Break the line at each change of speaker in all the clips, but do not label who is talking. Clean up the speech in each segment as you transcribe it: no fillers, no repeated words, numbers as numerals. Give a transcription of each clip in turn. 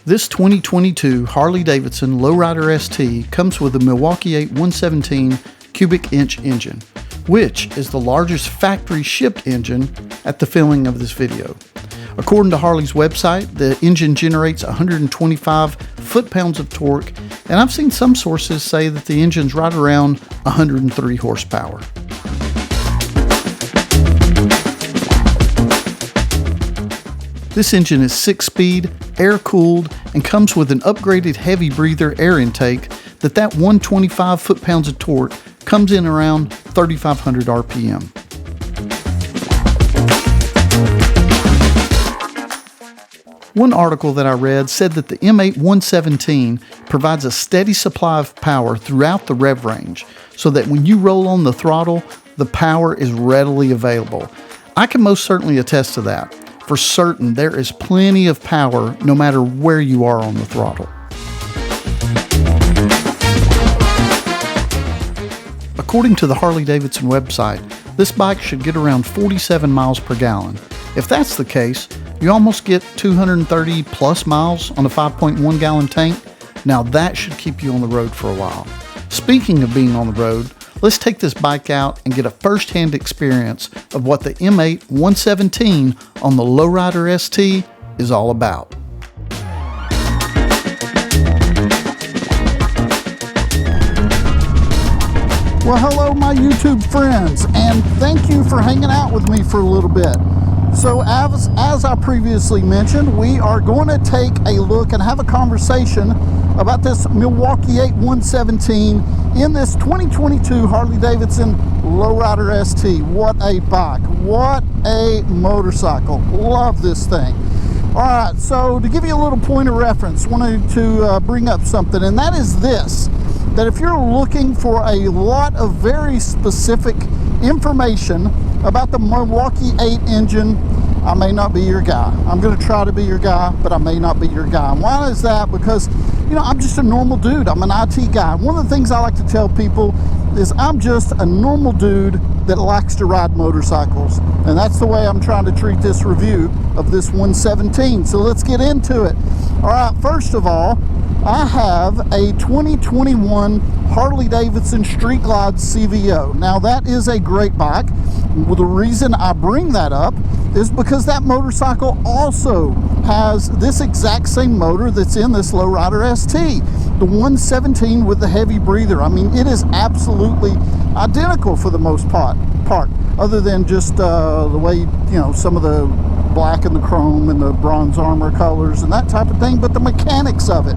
This 2022 Harley-Davidson Lowrider ST comes with a Milwaukee Eight 117 cubic inch engine, which is the largest factory shipped engine at the filming of this video. According to Harley's website, the engine generates 125 foot-pounds of torque, and I've seen some sources say that the engine's right around 103 horsepower. This engine is 6-speed, air-cooled, and comes with an upgraded heavy breather air intake that 125 foot-pounds of torque comes in around 3,500 RPM. One article that I read said that the M8 117 provides a steady supply of power throughout the rev range, so that when you roll on the throttle, the power is readily available. I can most certainly attest to that. For certain, there is plenty of power no matter where you are on the throttle. According to the Harley-Davidson website, this bike should get around 47 miles per gallon. If that's the case, you almost get 230 plus miles on a 5.1 gallon tank. Now that should keep you on the road for a while. Speaking of being on the road, let's take this bike out and get a first-hand experience of what the M8 117 on the Lowrider ST is all about. Well, hello my YouTube friends, and thank you for hanging out with me for a little bit. So as I previously mentioned, we are going to take a look and have a conversation about this Milwaukee Eight 117 in this 2022 Harley-Davidson Lowrider ST. What a bike, what a motorcycle, love this thing. All right, so to give you a little point of reference, wanted to bring up something, and that is this, that if you're looking for a lot of very specific information about the Milwaukee 8 engine, I may not be your guy. I'm going to try to be your guy, but I may not be your guy. And why is that? Because, you know, I'm just a normal dude. I'm an IT guy. One of the things I like to tell people is I'm just a normal dude that likes to ride motorcycles. And that's the way I'm trying to treat this review of this 117. So let's get into it. All right, first of all, I have a 2021 Harley-Davidson Street Glide CVO. Now that is a great bike. Well, the reason I bring that up is because that motorcycle also has this exact same motor that's in this Lowrider ST, the 117 with the heavy breather. I mean, it is absolutely identical for the most part, other than just the way, you know, some of the black and the chrome and the bronze armor colors and that type of thing, but the mechanics of it,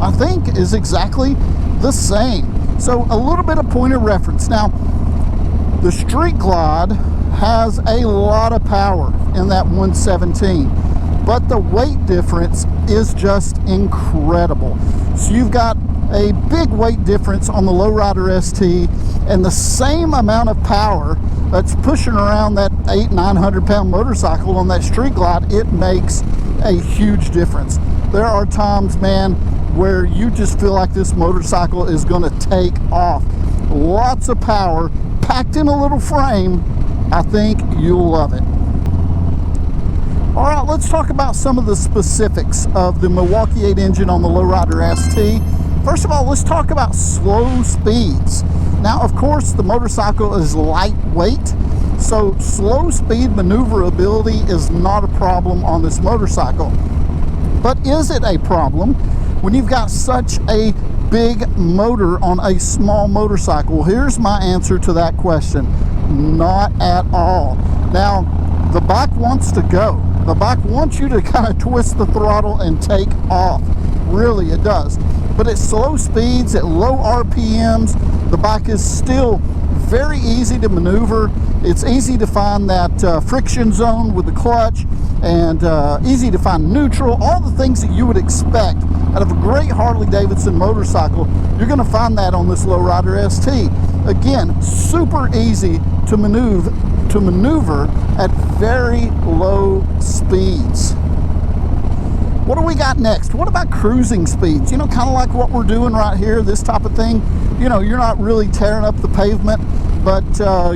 I think, is exactly the same. So a little bit of point of reference. Now, the Street Glide has a lot of power in that 117, but the weight difference is just incredible. So you've got a big weight difference on the Lowrider ST and the same amount of power that's pushing around that 800-900 pound motorcycle on that Street Glide. It makes a huge difference. There are times, man, where you just feel like this motorcycle is going to take off. Lots of power packed in a little frame. I think you'll love it. All right, let's talk about some of the specifics of the Milwaukee 8 engine on the Lowrider ST. First of all, let's talk about slow speeds. Now, of course, the motorcycle is lightweight, so slow speed maneuverability is not a problem on this motorcycle. But is it a problem when you've got such a big motor on a small motorcycle? Here's my answer to that question. Not at all. Now, the bike wants to go. The bike wants you to kind of twist the throttle and take off. Really, it does. But at slow speeds, at low RPMs, the bike is still very easy to maneuver. It's easy to find that friction zone with the clutch, and easy to find neutral. All the things that you would expect out of a great Harley-Davidson motorcycle, you're going to find that on this Lowrider ST. Again, super easy to maneuver at very low speeds. What do we got next? What about cruising speeds? You know, kind of like what we're doing right here, this type of thing. You know, you're not really tearing up the pavement, but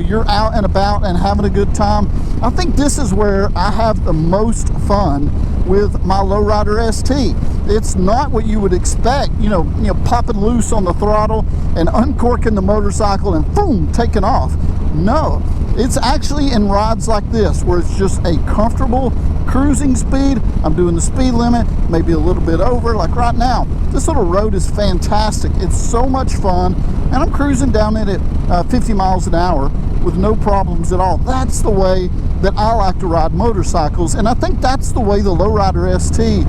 you're out and about and having a good time. I think this is where I have the most fun with my Lowrider ST. It's not what you would expect, you know, popping loose on the throttle and uncorking the motorcycle and boom, taking off. No, it's actually in rides like this where it's just a comfortable cruising speed. I'm doing the speed limit, maybe a little bit over. Like right now, this little road is fantastic. It's so much fun, and I'm cruising down it at 50 miles an hour with no problems at all. That's the way that I like to ride motorcycles, and I think that's the way the Lowrider ST,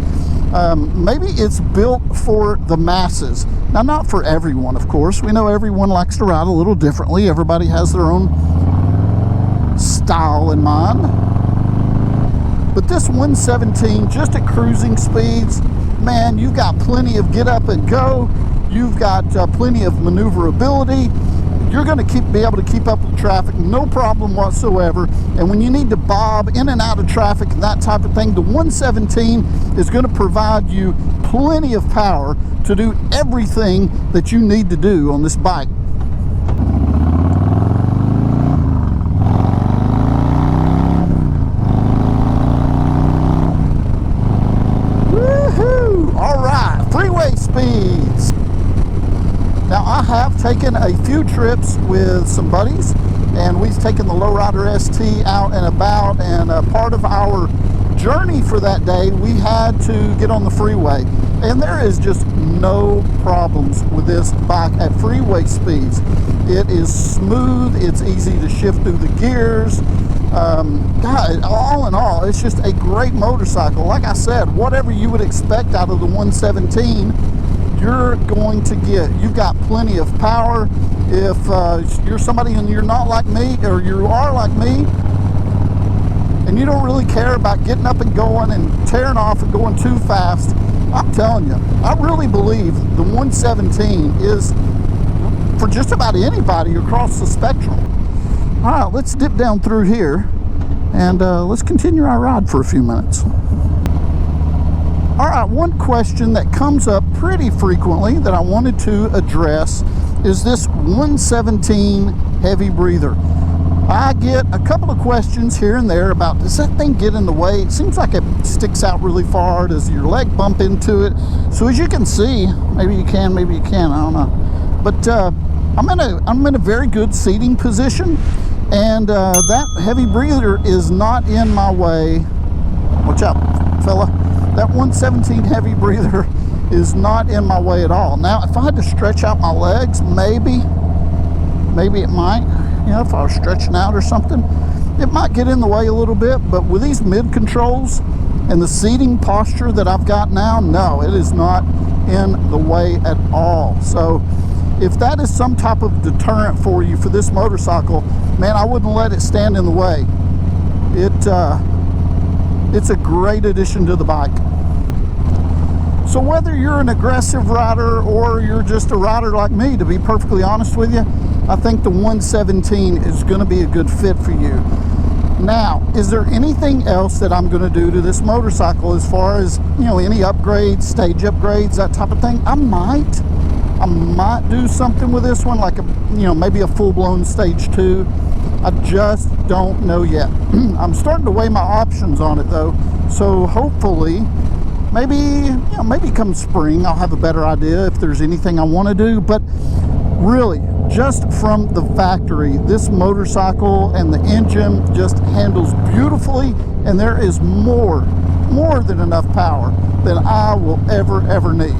maybe it's built for the masses. Now, not for everyone, of course. We know everyone likes to ride a little differently. Everybody has their own style in mind. But this 117, just at cruising speeds, man, you've got plenty of get up and go. You've got plenty of maneuverability. You're going to be able to keep up with traffic, no problem whatsoever. And when you need to bob in and out of traffic and that type of thing, the 117 is going to provide you plenty of power to do everything that you need to do on this bike. Woohoo! All right, freeway speeds. Now, I have taken a few trips with some buddies, and we've taken the Lowrider ST out and about, and part of our journey for that day, we had to get on the freeway. And there is just no problems with this bike at freeway speeds. It is smooth, it's easy to shift through the gears. God, all in all, it's just a great motorcycle. Like I said, whatever you would expect out of the 117, you're going to get. You've got plenty of power. If you're somebody and you're not like me, or you are like me, and you don't really care about getting up and going and tearing off and going too fast, I'm telling you, I really believe the 117 is for just about anybody across the spectrum. All right, let's dip down through here, and let's continue our ride for a few minutes. All right, one question that comes up pretty frequently that I wanted to address is this 117 heavy breather. I get a couple of questions here and there about, does that thing get in the way? It seems like it sticks out really far. Does your leg bump into it? So as you can see, maybe you can, maybe you can't, I don't know. But I'm in a very good seating position, and that heavy breather is not in my way. Watch out, fella. That 117 heavy breather is not in my way at all. Now, if I had to stretch out my legs, maybe it might. You know, if I was stretching out or something, it might get in the way a little bit. But with these mid controls and the seating posture that I've got now, no, it is not in the way at all. So if that is some type of deterrent for you for this motorcycle, man, I wouldn't let it stand in the way. It's a great addition to the bike. So whether you're an aggressive rider or you're just a rider like me, to be perfectly honest with you, I think the 117 is going to be a good fit for you. Now, is there anything else that I'm going to do to this motorcycle as far as, you know, any upgrades, stage upgrades, that type of thing? I might do something with this one, like maybe a full-blown stage 2. I just don't know yet. I'm starting to weigh my options on it though, so hopefully maybe come spring I'll have a better idea if there's anything I want to do. But really, just from the factory, this motorcycle and the engine just handles beautifully, and there is more than enough power than I will ever need.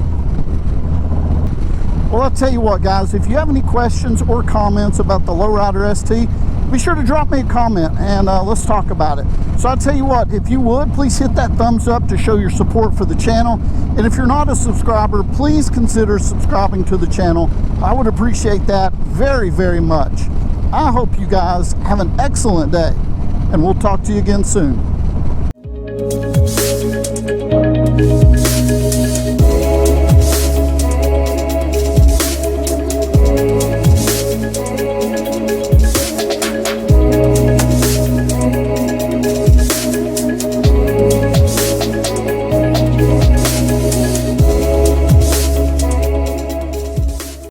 Well, I'll tell you what, guys, if you have any questions or comments about the Lowrider ST, be sure to drop me a comment and let's talk about it. So I'll tell you what, if you would, please hit that thumbs up to show your support for the channel. And if you're not a subscriber, please consider subscribing to the channel. I would appreciate that very, very much. I hope you guys have an excellent day, and we'll talk to you again soon.